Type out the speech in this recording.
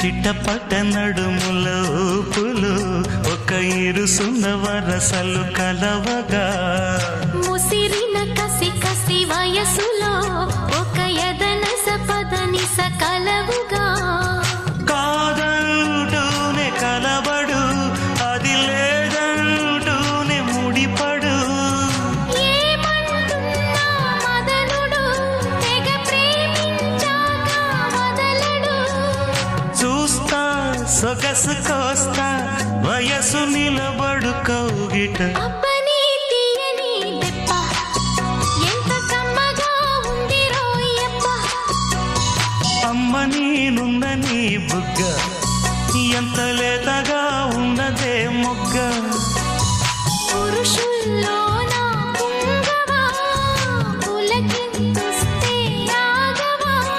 చిట్టపట్ట నడుముల ఊపులు ఒక ఇరుసున్న వరసలు కలవగా ముసిరిన కసి కసి వయసులో ఒక యదన సపదని సకలవుగా కాదంటూనే కలబడు అది లేదంటూనే ముడిపడు ఏమంటున్నా మదనుడు తెగ ప్రేమించాక వదలడు చూస్తా సొగసు కోస్తా వయసు నిలబడు కౌగిట అబ్బని తీయని దెబ్బ ఎంత కమ్మగా ఉంది రోయప్ప అమ్మ నేనున్న నీ బుగ్గ ఎంత లేతగా ఉన్నదే మొగ్గ పురుషుల్లో